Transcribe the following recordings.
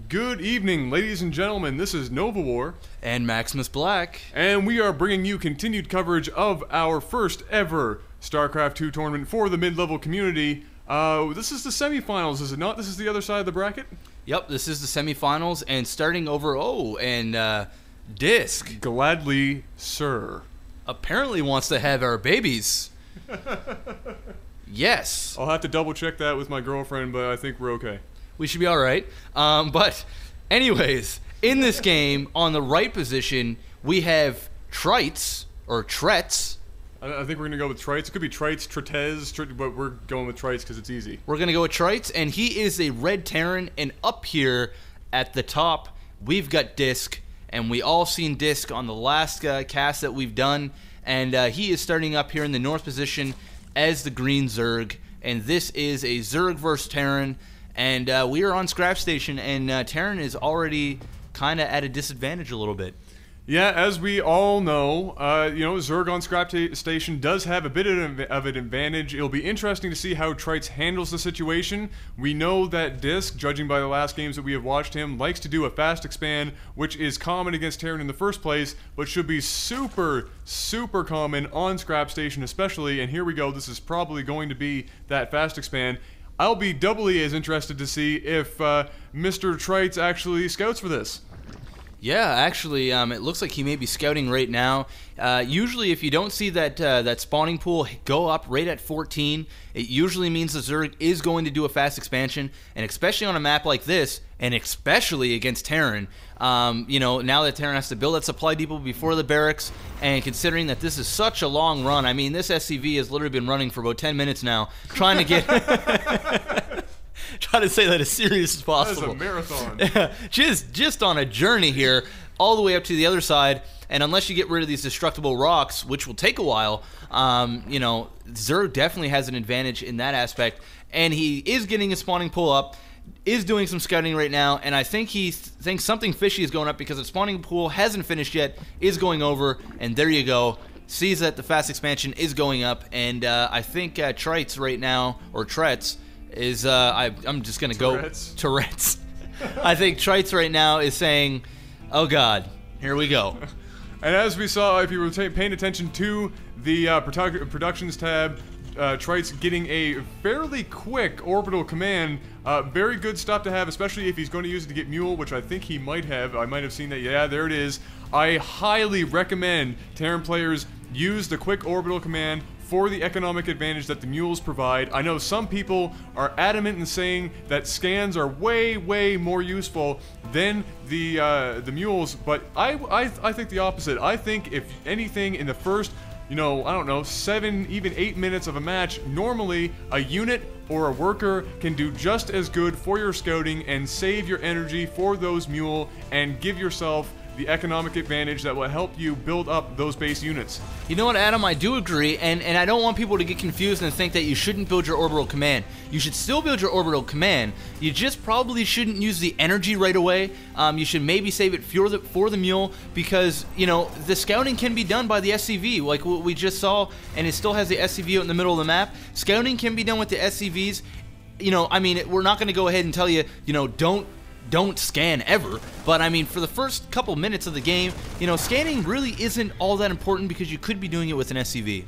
Good evening, ladies and gentlemen. This is Nova War. And Maximus Black. And we are bringing you continued coverage of our first ever Starcraft 2 tournament for the mid-level community. This is the semifinals, is it not? This is the other side of the bracket? Yep, this is the semifinals, and starting over, Dysk. Gladly, sir. Apparently wants to have our babies. Yes. I'll have to double check that with my girlfriend, but I think we're okay. We should be alright. But anyways, in this game, on the right position, we have Tritezz, or Tritezz. I think we're going to go with Tritezz. It could be Tritezz, but we're going with Tritezz because it's easy. We're going to go with Tritezz, and he is a red Terran, and up here at the top, we've got Dysk, and we all seen Dysk on the last cast that we've done, and he is starting up here in the north position as the green Zerg, and this is a Zerg versus Terran. And we are on Scrap Station, and Terran is already kind of at a disadvantage a little bit. Yeah, as we all know, Zerg on Scrap Station does have a bit of an advantage. It'll be interesting to see how Tritezz handles the situation. We know that Dysk, judging by the last games that we have watched him, likes to do a fast expand, which is common against Terran in the first place, but should be super, super common on Scrap Station especially. And here we go, this is probably going to be that fast expand. I'll be doubly as interested to see if Mr. Tritezz actually scouts for this. Yeah, actually, it looks like he may be scouting right now. Usually, if you don't see that spawning pool go up right at 14, it usually means the Zerg is going to do a fast expansion, and especially on a map like this, and especially against Terran. Now that Terran has to build that supply depot before the barracks, and considering that this is such a long run, I mean, this SCV has literally been running for about 10 minutes now, trying to get... trying to say that as serious as possible. That is a marathon. just on a journey here, all the way up to the other side, and unless you get rid of these destructible rocks, which will take a while, Zerg definitely has an advantage in that aspect, and he is getting a spawning pull up, is doing some scouting right now, and I think he thinks something fishy is going up because the spawning pool hasn't finished yet, is going over, and there you go. Sees that the fast expansion is going up, and I think Tritezz right now, or Tritezz, is, I'm just going to go... Tourette's. I think Tritezz right now is saying, oh god, here we go. And as we saw, if you were paying attention to the Productions tab, Tritezz getting a fairly quick orbital command. Very good stuff to have, especially if he's going to use it to get Mule, which I think he might have. I might have seen that. Yeah, there it is. I highly recommend Terran players use the quick orbital command for the economic advantage that the mules provide. I know some people are adamant in saying that scans are way, way more useful than the mules, but I think the opposite. I think if anything in the first, I don't know, 7, even 8 minutes of a match, normally a unit or a worker can do just as good for your scouting and save your energy for those mule and give yourself the economic advantage that will help you build up those base units. You know what, Adam? I do agree, and I don't want people to get confused and think that you shouldn't build your orbital command. You should still build your orbital command. You just probably shouldn't use the energy right away. You should maybe save it for the mule, because, the scouting can be done by the SCV, like what we just saw, and it still has the SCV out in the middle of the map. Scouting can be done with the SCVs. We're not going to go ahead and tell you, don't scan ever, but I mean, for the first couple minutes of the game, scanning really isn't all that important because you could be doing it with an SCV.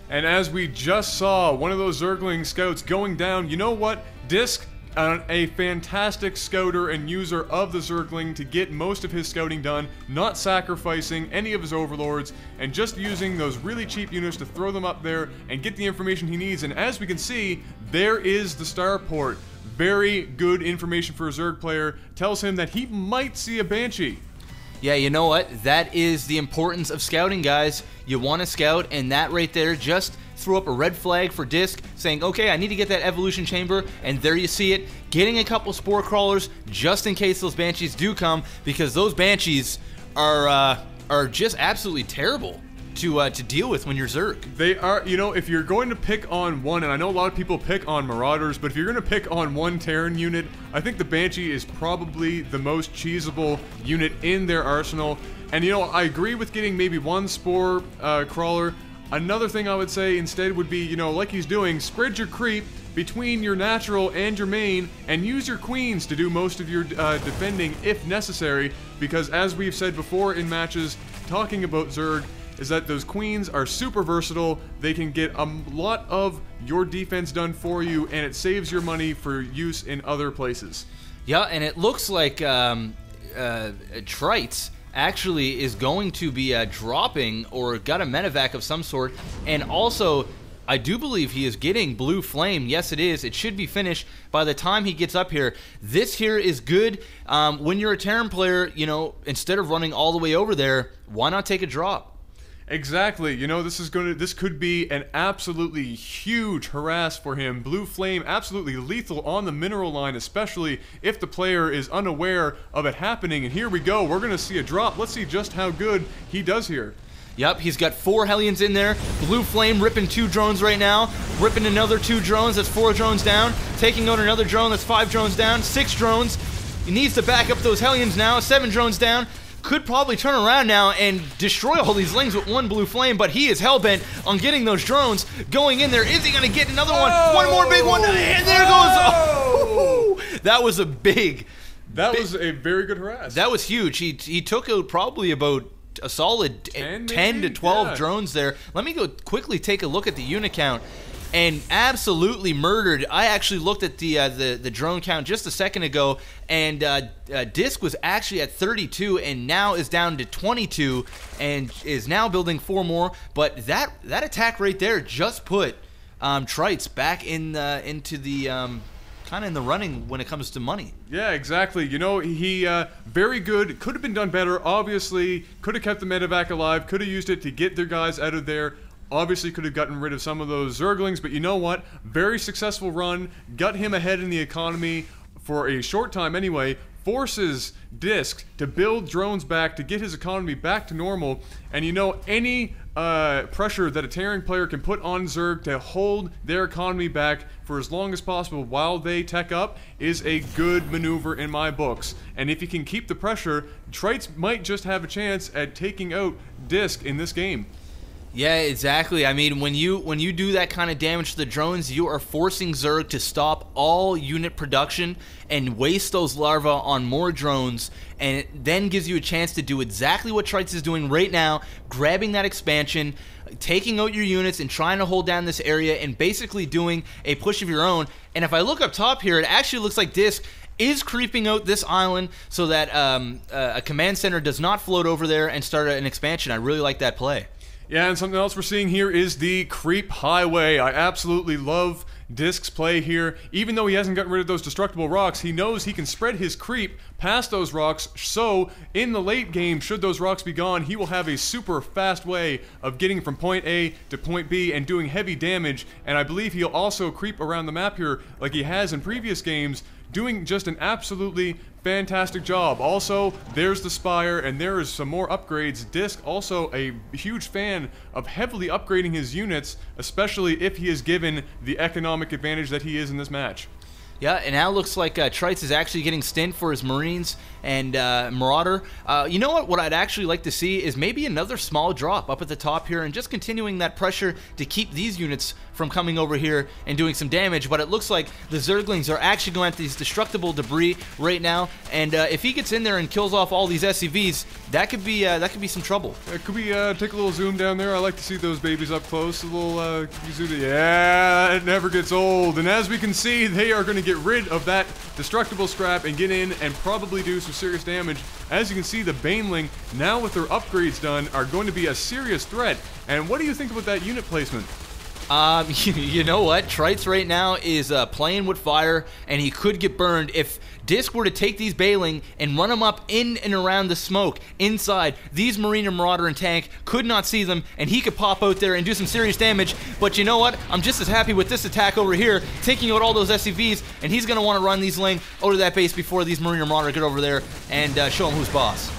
And as we just saw, one of those Zergling scouts going down, you know what? Dysk, a fantastic scouter and user of the Zergling to get most of his scouting done, not sacrificing any of his overlords, and just using those really cheap units to throw them up there and get the information he needs. And as we can see, there is the starport. Very good information for a Zerg player. Tells him that he might see a Banshee. Yeah, you know what? That is the importance of scouting, guys. You want to scout, and that right there just threw up a red flag for Dysk, saying, okay, I need to get that evolution chamber, and there you see it. Getting a couple spore crawlers just in case those Banshees do come, because those Banshees are just absolutely terrible to deal with when you're Zerg. They are, if you're going to pick on one, and I know a lot of people pick on Marauders, but if you're going to pick on one Terran unit, I think the Banshee is probably the most cheesable unit in their arsenal. And I agree with getting maybe one spore crawler. Another thing I would say instead would be, like he's doing, spread your creep, between your natural and your main, and use your queens to do most of your defending if necessary, because as we've said before in matches talking about Zerg, is that those queens are super versatile. They can get a lot of your defense done for you, and it saves your money for use in other places. Yeah, and it looks like Tritezz actually is going to be dropping or got a medevac of some sort, and also I do believe he is getting Blue Flame. Yes, it is. It should be finished by the time he gets up here. This here is good. When you're a Terran player, you know, instead of running all the way over there, why not take a drop? Exactly. You know, this could be an absolutely huge harass for him. Blue Flame absolutely lethal on the mineral line, especially if the player is unaware of it happening. And here we go. We're going to see a drop. Let's see just how good he does here. Yep, he's got 4 Hellions in there. Blue Flame ripping 2 drones right now. Ripping another 2 drones. That's 4 drones down. Taking out another drone. That's 5 drones down. 6 drones. He needs to back up those Hellions now. 7 drones down. Could probably turn around now and destroy all these Lings with 1 Blue Flame, but he is hellbent on getting those drones going in there. Is he going to get another one? One more big one, and there goes. Oh, that was a big. That was a very good harass. That was huge. He took out probably about a solid 10 to 12 drones there. Let me go quickly take a look at the unit count. And absolutely murdered. I actually looked at the drone count just a second ago, and Dysk was actually at 32 and now is down to 22 and is now building 4 more. But that attack right there just put Tritezz back into the kind of in the running when it comes to money. Yeah, exactly. You know, he very good. Could have been done better. Obviously, could have kept the medevac alive. Could have used it to get their guys out of there. Obviously could have gotten rid of some of those Zerglings, but you know what? Very successful run, got him ahead in the economy for a short time anyway, forces Dysk to build drones back to get his economy back to normal, and you know, any pressure that a Terran player can put on Zerg to hold their economy back for as long as possible while they tech up is a good maneuver in my books. And if you can keep the pressure, Tritezz might just have a chance at taking out Dysk in this game. Yeah, exactly. I mean, when you do that kind of damage to the drones, you are forcing Zerg to stop all unit production and waste those larvae on more drones, and it then gives you a chance to do exactly what Tritezz is doing right now, grabbing that expansion, taking out your units and trying to hold down this area and basically doing a push of your own. And if I look up top here, it actually looks like Dysk is creeping out this island so that a command center does not float over there and start an expansion. I really like that play. Yeah, and something else we're seeing here is the creep highway. I absolutely love Dysk's play here. Even though he hasn't gotten rid of those destructible rocks, he knows he can spread his creep past those rocks, so in the late game, should those rocks be gone, he will have a super fast way of getting from point A to point B and doing heavy damage, and I believe he'll also creep around the map here like he has in previous games, doing just an absolutely fantastic job. Also, there's the Spire, and there is some more upgrades. Dysk, also a huge fan of heavily upgrading his units, especially if he is given the economic advantage that he is in this match. Yeah, and now it looks like Tritezz is actually getting stint for his Marines and Marauder. You know what I'd actually like to see is maybe another small drop up at the top here and just continuing that pressure to keep these units from coming over here and doing some damage. But it looks like the Zerglings are actually going at these destructible debris right now, and if he gets in there and kills off all these SCVs, that could be some trouble. Could we take a little zoom down there? I like to see those babies up close. A little zoom. Yeah, it never gets old. And as we can see, they are going to get rid of that destructible scrap and get in and probably do some serious damage. As you can see, the Baneling, now with their upgrades done, are going to be a serious threat. And what do you think about that unit placement? You know what? Tritezz right now is playing with fire, and he could get burned if Dysk were to take these Baneling and run them up in and around the smoke inside. These Marine and Marauder and Tank could not see them, and he could pop out there and do some serious damage. But you know what? I'm just as happy with this attack over here, taking out all those SCVs, and he's going to want to run these Ling out of that base before these Marine and Marauder get over there and show him who's boss.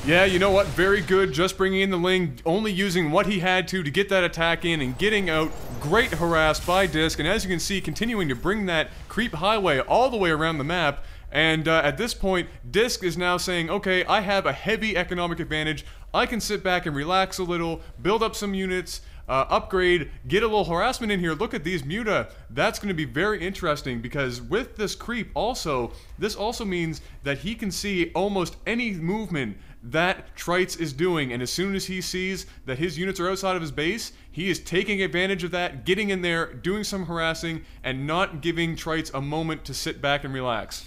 Yeah, you know what? Very good. Just bringing in the Ling, only using what he had to get that attack in and getting out. Great harass by Dysk, and as you can see, continuing to bring that creep highway all the way around the map. And at this point, Dysk is now saying, okay, I have a heavy economic advantage. I can sit back and relax a little, build up some units, upgrade, get a little harassment in here. Look at these Muta. That's going to be very interesting because with this creep also, this also means that he can see almost any movement that Tritezz is doing, and as soon as he sees that his units are outside of his base, he is taking advantage of that, getting in there, doing some harassing, and not giving Tritezz a moment to sit back and relax.